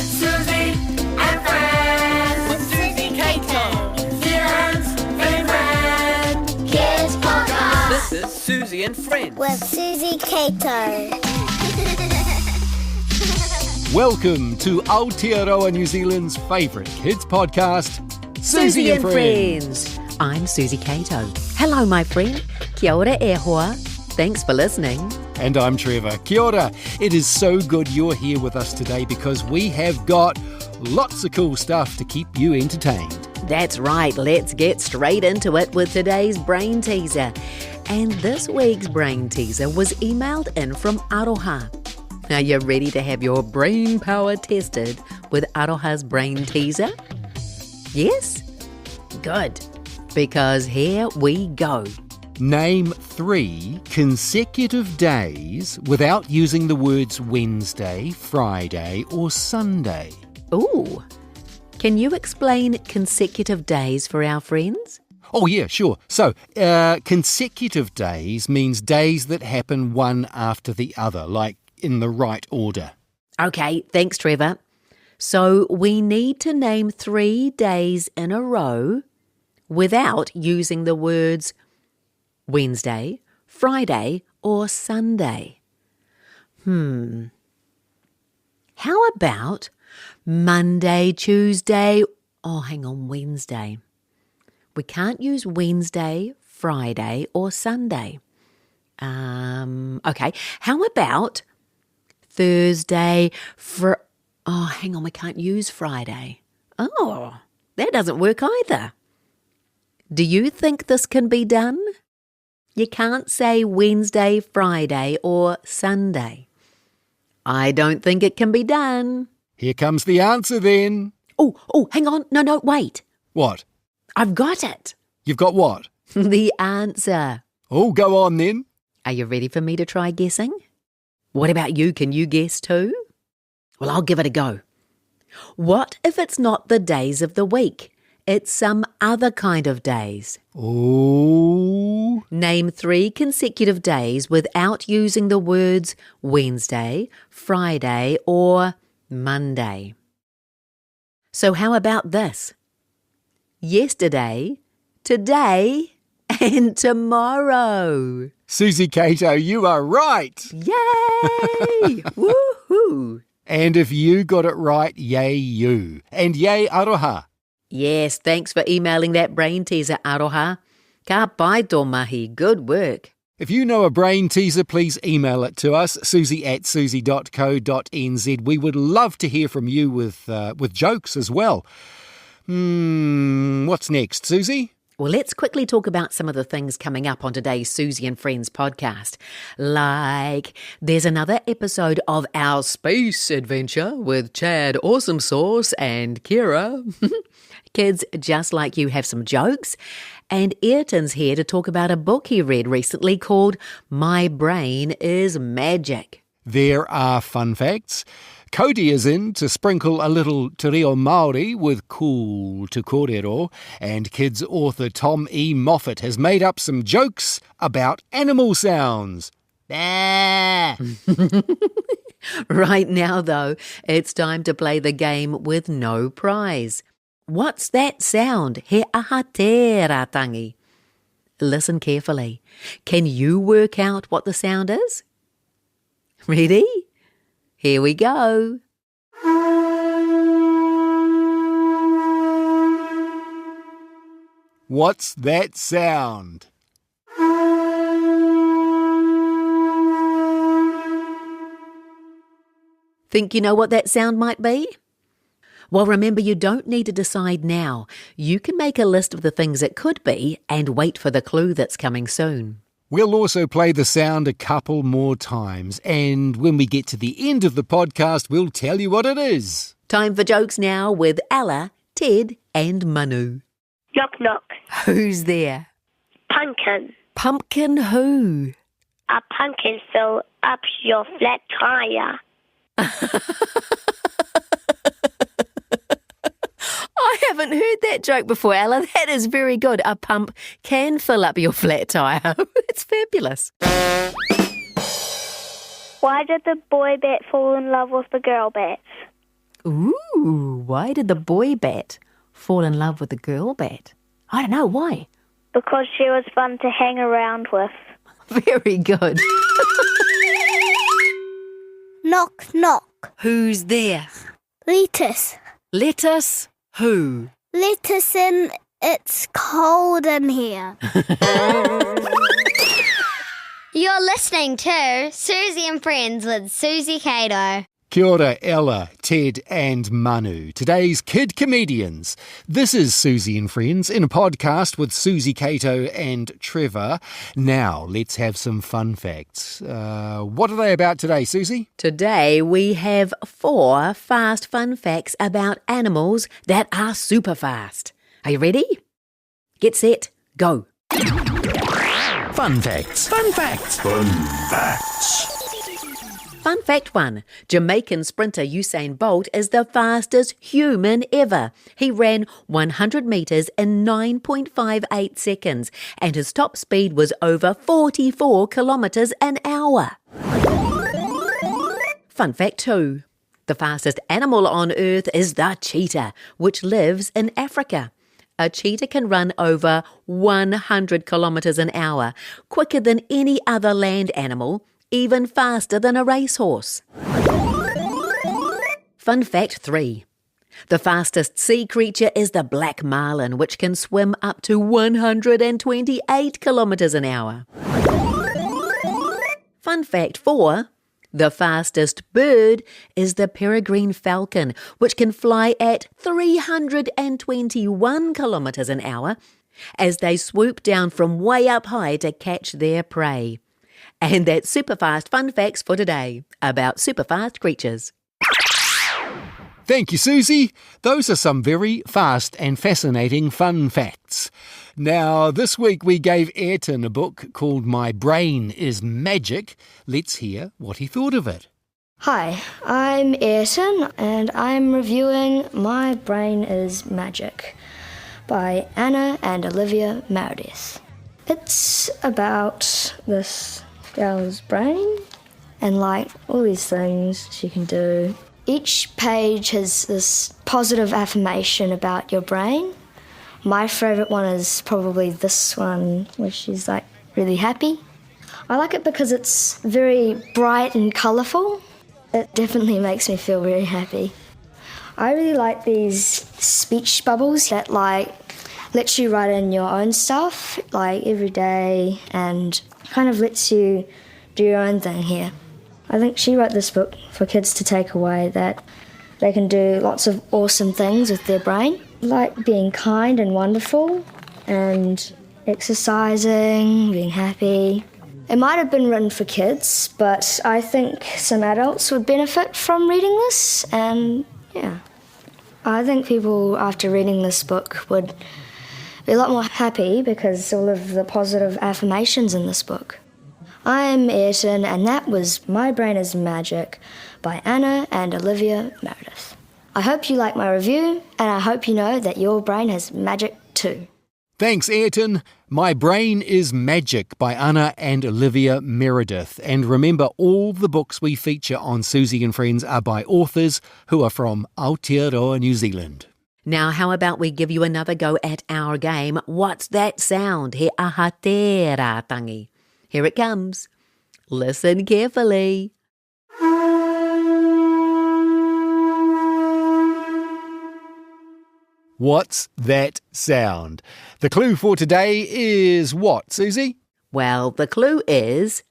Suzy and Friends. With Suzy Cato. Zealand's favourite kids podcast. This is Suzy and Friends. With Suzy Cato. Welcome to Aotearoa New Zealand's favourite kids podcast, Suzy and Friends. I'm Suzy Cato. Hello, my friend. Kia ora e hoa. Thanks for listening. And I'm Trevor. Kia ora. It is so good you're here with us today because we have got lots of cool stuff to keep you entertained. That's right. Let's get straight into it with today's brain teaser. And this week's brain teaser was emailed in from Aroha. Are you ready to have your brain power tested with Aroha's brain teaser? Yes? Good. Because here we go. Name 3 consecutive days without using the words Wednesday, Friday or Sunday. Ooh. Can you explain consecutive days for our friends? Oh, yeah, sure. So, consecutive days means days that happen one after the other, like in the right order. Okay, thanks, Trevor. So we need to name 3 days in a row without using the words Wednesday, Friday or Sunday. How about Monday, Tuesday, Wednesday? We can't use Wednesday, Friday or Sunday. Okay, how about Thursday, we can't use Friday. Oh, that doesn't work either. Do you think this can be done? You can't say Wednesday, Friday or Sunday. I don't think it can be done. Here comes the answer then. Oh, hang on. No, wait. What? I've got it. You've got what? The answer. Oh, go on then. Are you ready for me to try guessing? What about you? Can you guess too? Well, I'll give it a go. What if it's not the days of the week? It's some other kind of days. Oh. Name 3 consecutive days without using the words Wednesday, Friday or Monday. So how about this? Yesterday, today and tomorrow. Suzy Cato, you are right. Yay! Woohoo! And if you got it right, yay you. And yay Aroha. Yes, thanks for emailing that brain teaser, Aroha. Ka pai tō mahi. Good work. If you know a brain teaser, please email it to us, suzy@suzy.co.nz. We would love to hear from you with jokes as well. What's next, Suzy? Well, let's quickly talk about some of the things coming up on today's Suzy and Friends podcast. Like, there's another episode of our space adventure with Chad Awesome Sauce and Kira. Kids just like you have some jokes. And Ayrton's here to talk about a book he read recently called My Brain is Magic. There are fun facts. Cody is in to sprinkle a little te reo Māori with cool te kōrero, and kids author Tom E. Moffatt has made up some jokes about animal sounds. Bah! Right now, though, it's time to play the game with no prize. What's that sound? He aha te ratangi. Listen carefully. Can you work out what the sound is? Ready? Here we go. What's that sound? Think you know what that sound might be? Well, remember, you don't need to decide now. You can make a list of the things it could be and wait for the clue that's coming soon. We'll also play the sound a couple more times, and when we get to the end of the podcast, we'll tell you what it is. Time for jokes now with Ella, Ted and Manu. Knock, knock. Who's there? Pumpkin. Pumpkin who? A pumpkin fill up your flat tire. I haven't heard that joke before, Ella. That is very good. A pump can fill up your flat tire. It's fabulous. Why did the boy bat fall in love with the girl bat? Ooh, why did the boy bat fall in love with the girl bat? I don't know, why? Because she was fun to hang around with. Very good. Knock, knock. Who's there? Lettuce. Lettuce who? Let us in. It's cold in here. You're listening to Suzy and Friends with Suzy Cato. Kia ora, Ella, Ted and Manu, today's kid comedians. This is Suzy and Friends in a podcast with Suzy Cato and Trevor. Now, let's have some fun facts. What are they about today, Suzy? Today we have 4 fast fun facts about animals that are super fast. Are you ready? Get set, go. Fun facts. Fun facts. Fun facts. Fun fact 1. Jamaican sprinter Usain Bolt is the fastest human ever. He ran 100 metres in 9.58 seconds and his top speed was over 44 kilometres an hour. Fun fact 2. The fastest animal on earth is the cheetah, which lives in Africa. A cheetah can run over 100 kilometres an hour, quicker than any other land animal, even faster than a racehorse. Fun fact 3. The fastest sea creature is the black marlin, which can swim up to 128 kilometres an hour. Fun fact 4. The fastest bird is the peregrine falcon, which can fly at 321 kilometres an hour as they swoop down from way up high to catch their prey. And that's super fast fun facts for today about super fast creatures. Thank you, Suzy. Those are some very fast and fascinating fun facts. Now, this week we gave Ayrton a book called My Brain is Magic. Let's hear what he thought of it. Hi, I'm Ayrton and I'm reviewing My Brain is Magic by Anna and Olivia Meredith. It's about this girl's brain and all these things she can do. Each page has this positive affirmation about your brain. My favourite one is probably this one where she's really happy. I like it because it's very bright and colourful. It definitely makes me feel very happy. I really like these speech bubbles that lets you write in your own stuff every day and kind of lets you do your own thing here. I think she wrote this book for kids to take away that they can do lots of awesome things with their brain, like being kind and wonderful and exercising, being happy. It might have been written for kids, but I think some adults would benefit from reading this, and yeah. I think people after reading this book would be a lot more happy because all of the positive affirmations in this book. I'm Ayrton, and that was My Brain is Magic by Anna and Olivia Meredith. I hope you like my review, and I hope you know that your brain has magic too. Thanks, Ayrton. My Brain is Magic by Anna and Olivia Meredith. And remember, all the books we feature on Suzy and Friends are by authors who are from Aotearoa, New Zealand. Now, how about we give you another go at our game, What's That Sound? He aha te rātangi. Here it comes. Listen carefully. What's that sound? The clue for today is what, Suzy? Well, the clue is,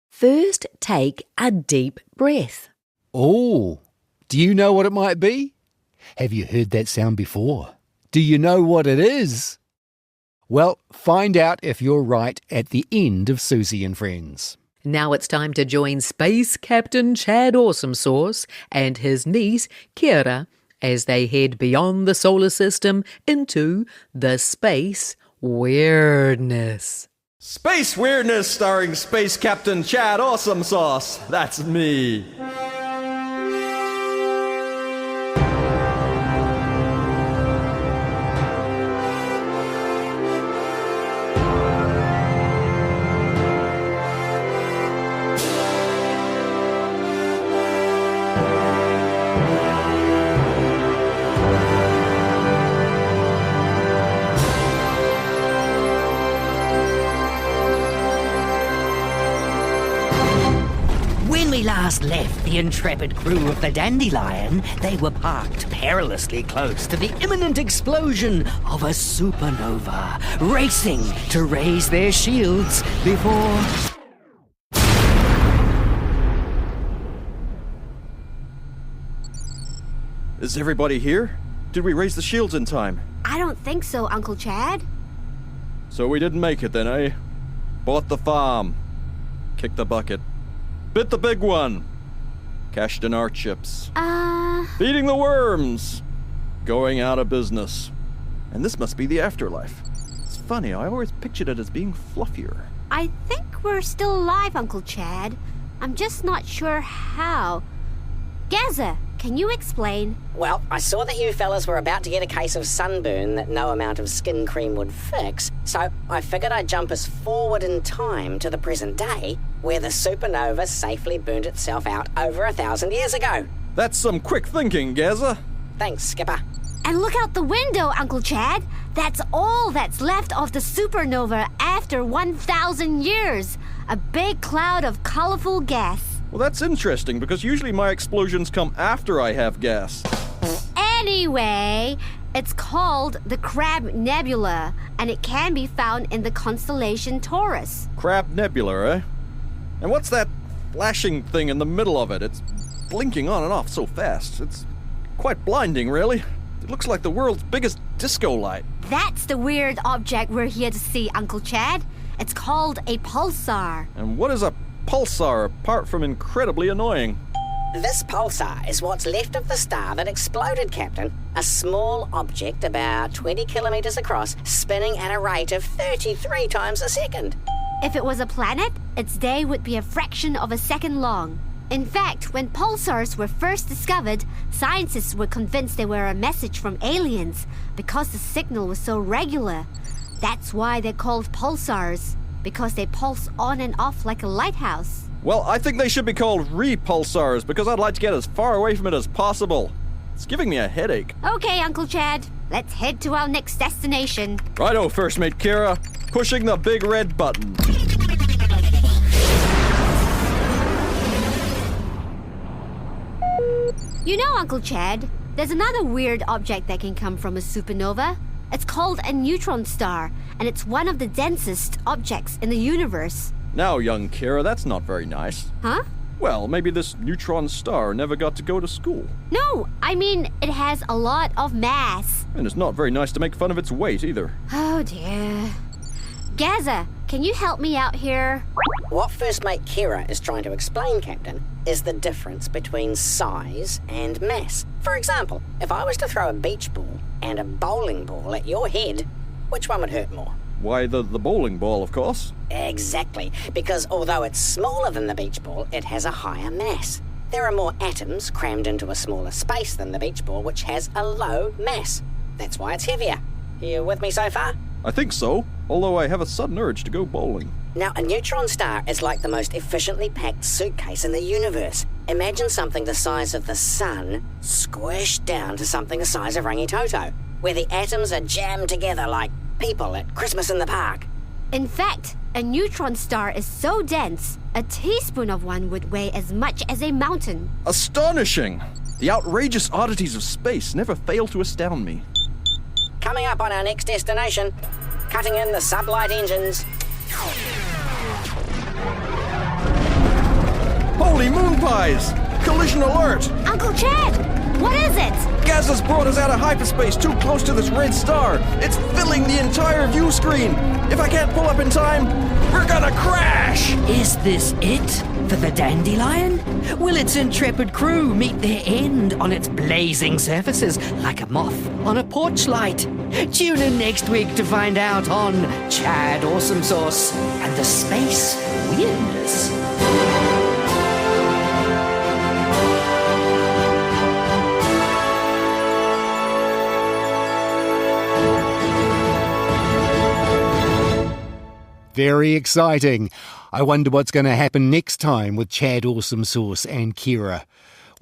first take a deep breath. Oh, do you know what it might be? Have you heard that sound before? Do you know what it is? Well, find out if you're right at the end of Suzy and Friends. Now it's time to join Space Captain Chad Awesomesauce and his niece, Kira, as they head beyond the solar system into the space weirdness. Space Weirdness starring Space Captain Chad Awesomesauce. That's me. the intrepid crew of the Dandelion, they were parked perilously close to the imminent explosion of a supernova, racing to raise their shields before... Is everybody here? Did we raise the shields in time? I don't think so, Uncle Chad. So we didn't make it then, eh? Bought the farm. Kicked the bucket. Bit the big one. Cashed in our chips. Feeding the worms. Going out of business. And this must be the afterlife. It's funny, I always pictured it as being fluffier. I think we're still alive, Uncle Chad. I'm just not sure how. Gaza, can you explain? Well, I saw that you fellas were about to get a case of sunburn that no amount of skin cream would fix, so I figured I'd jump us forward in time to the present day, where the supernova safely burnt itself out over 1,000 years ago. That's some quick thinking, Gaza. Thanks, Skipper. And look out the window, Uncle Chad. That's all that's left of the supernova after 1,000 years. A big cloud of colorful gas. Well, that's interesting, because usually my explosions come after I have gas. Anyway, it's called the Crab Nebula, and it can be found in the constellation Taurus. Crab Nebula, eh? And what's that flashing thing in the middle of it? It's blinking on and off so fast. It's quite blinding, really. It looks like the world's biggest disco light. That's the weird object we're here to see, Uncle Chad. It's called a pulsar. And what is a pulsar, apart from incredibly annoying? This pulsar is what's left of the star that exploded, Captain. A small object about 20 kilometers across, spinning at a rate of 33 times a second. If it was a planet, its day would be a fraction of a second long. In fact, when pulsars were first discovered, scientists were convinced they were a message from aliens because the signal was so regular. That's why they're called pulsars, because they pulse on and off like a lighthouse. Well, I think they should be called repulsars, because I'd like to get as far away from it as possible. It's giving me a headache. Okay, Uncle Chad, let's head to our next destination. Righto, First Mate Kira. Pushing the big red button. You know, Uncle Chad, there's another weird object that can come from a supernova. It's called a neutron star, and it's one of the densest objects in the universe. Now, young Kira, that's not very nice. Huh? Well, maybe this neutron star never got to go to school. No, I mean, it has a lot of mass. And it's not very nice to make fun of its weight, either. Oh, dear. Gaza, can you help me out here? What First Mate Kira is trying to explain, Captain, is the difference between size and mass. For example, if I was to throw a beach ball and a bowling ball at your head, which one would hurt more? Why, the bowling ball, of course. Exactly, because although it's smaller than the beach ball, it has a higher mass. There are more atoms crammed into a smaller space than the beach ball, which has a low mass. That's why it's heavier. You with me so far? I think so, although I have a sudden urge to go bowling. Now, a neutron star is like the most efficiently packed suitcase in the universe. Imagine something the size of the sun squished down to something the size of Rangitoto, where the atoms are jammed together like people at Christmas in the park. In fact, a neutron star is so dense, a teaspoon of one would weigh as much as a mountain. Astonishing! The outrageous oddities of space never fail to astound me. Coming up on our next destination, cutting in the sublight engines. Holy moon pies! Collision alert! Uncle Chad, what is it? Gas has brought us out of hyperspace too close to this red star. It's filling the entire view screen. If I can't pull up in time, we're gonna crash! Is this it for the Dandelion? Will its intrepid crew meet their end on its blazing surfaces like a moth on a porch light? Tune in next week to find out on Chad Awesome Sauce and the Space Weirdness. Very exciting. I wonder what's going to happen next time with Chad Awesome Sauce and Kira.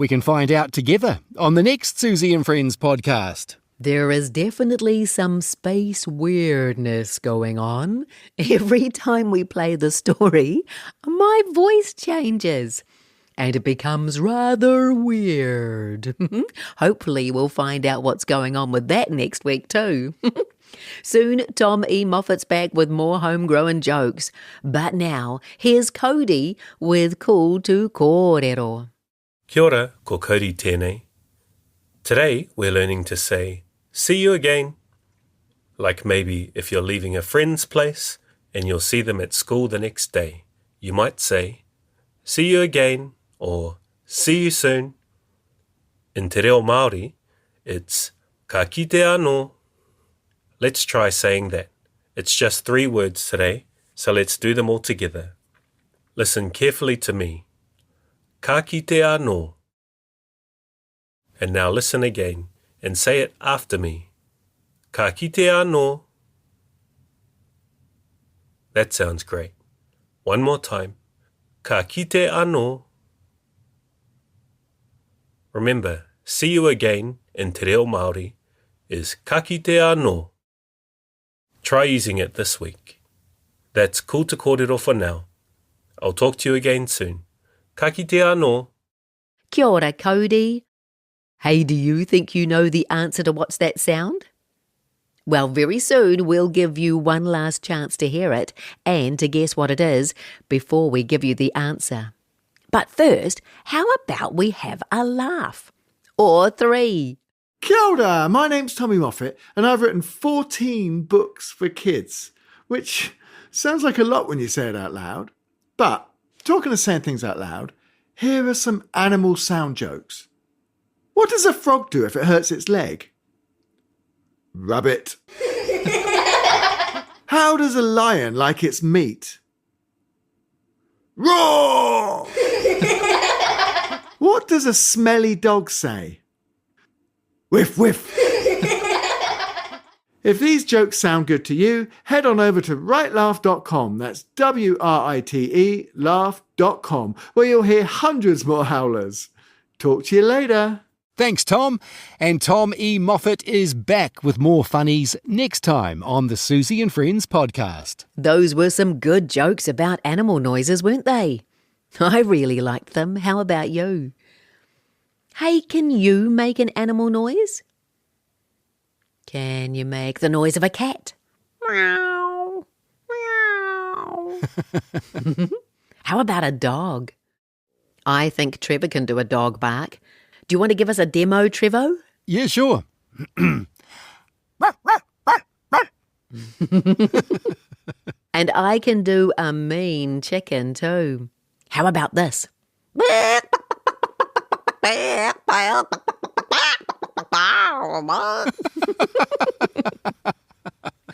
We can find out together on the next Suzy and Friends podcast. There is definitely some space weirdness going on. Every time we play the story, my voice changes. and it becomes rather weird. Hopefully we'll find out what's going on with that next week too. Soon, Tom E. Moffat's back with more homegrown jokes. But now, here's Cody with Cool to Kōrero. Kia ora, ko Cody tēnei. Today, we're learning to say, see you again. Like maybe if you're leaving a friend's place and you'll see them at school the next day, you might say, see you again, or see you soon. In te reo Māori, it's ka kite anō. Let's try saying that. It's just 3 words today, so let's do them all together. Listen carefully to me. Ka kite anō. And now listen again and say it after me. Ka kite anō. That sounds great. One more time. Ka kite anō. Remember, see you again in te reo Māori is ka kite anō. Try using it this week. That's Cool to Kōrero for now. I'll talk to you again soon. Ka kite anō. Kia ora, Cody. Hey, do you think you know the answer to What's That Sound? Well, very soon we'll give you one last chance to hear it and to guess what it is before we give you the answer. But first, how about we have a laugh? Or 3. Kia ora, my name's Tommy Moffatt and I've written 14 books for kids, which sounds like a lot when you say it out loud. But, talking of saying things out loud, here are some animal sound jokes. What does a frog do if it hurts its leg? Rub it. How does a lion like its meat? Roar! What does a smelly dog say? Whiff, whiff. If these jokes sound good to you, head on over to writelaugh.com. That's WRITE laugh.com, where you'll hear hundreds more howlers. Talk to you later. Thanks, Tom. And Tom E. Moffatt is back with more funnies next time on the Suzy and Friends podcast. Those were some good jokes about animal noises, weren't they? I really liked them. How about you? Hey, can you make an animal noise? Can you make the noise of a cat? Meow, meow. How about a dog? I think Trevor can do a dog bark. Do you want to give us a demo, Trevo? Yeah, sure. And I can do a mean chicken too. How about this?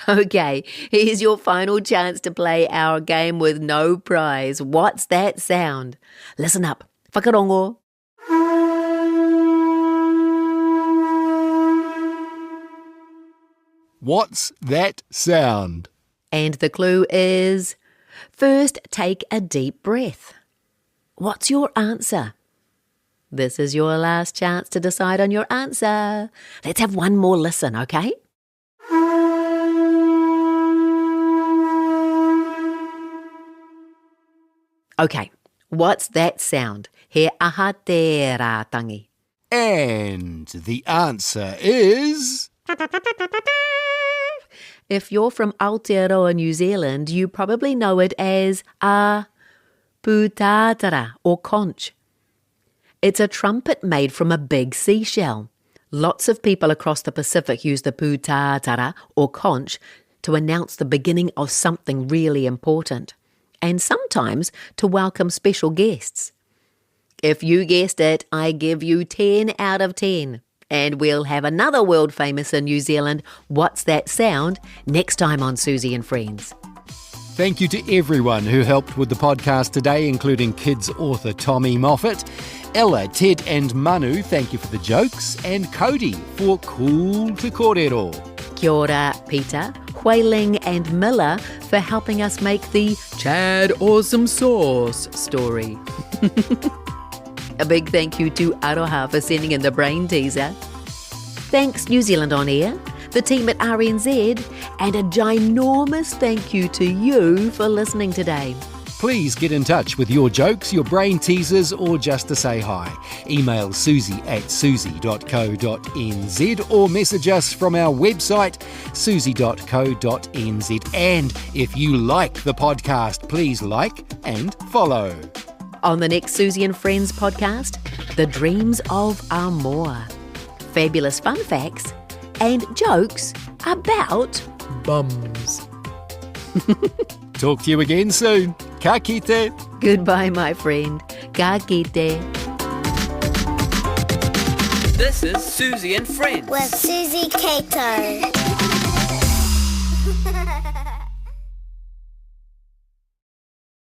Okay, here's your final chance to play our game with no prize. What's that sound? Listen up. Whakarongo. What's that sound? And the clue is, first take a deep breath. What's your answer? This is your last chance to decide on your answer. Let's have one more listen, okay? Okay, what's that sound? He aha te rātangi. And the answer is... If you're from Aotearoa, New Zealand, you probably know it as a pūtātara or conch. It's a trumpet made from a big seashell. Lots of people across the Pacific use the pūtātara or conch to announce the beginning of something really important, and sometimes to welcome special guests. If you guessed it, I give you 10 out of 10. And we'll have another world famous in New Zealand, What's That Sound, next time on Suzy and Friends. Thank you to everyone who helped with the podcast today, including kids author Tommy Moffatt, Ella, Ted and Manu, thank you for the jokes, and Cody for Cool to Kōrero. Kia ora, Peter, Huiling and Miller for helping us make the Chad Awesome Sauce story. A big thank you to Aroha for sending in the brain teaser. Thanks New Zealand On Air, the team at RNZ, and a ginormous thank you to you for listening today. Please get in touch with your jokes, your brain teasers, or just to say hi. Email suzy@suzy.co.nz or message us from our website, suzy.co.nz. And if you like the podcast, please like and follow. On the next Suzy and Friends podcast, the dreams of Amor. Fabulous fun facts and jokes about bums. Talk to you again soon. Ka kite. Goodbye, my friend. Ka kite. This is Suzy and Friends. With Suzy Cato.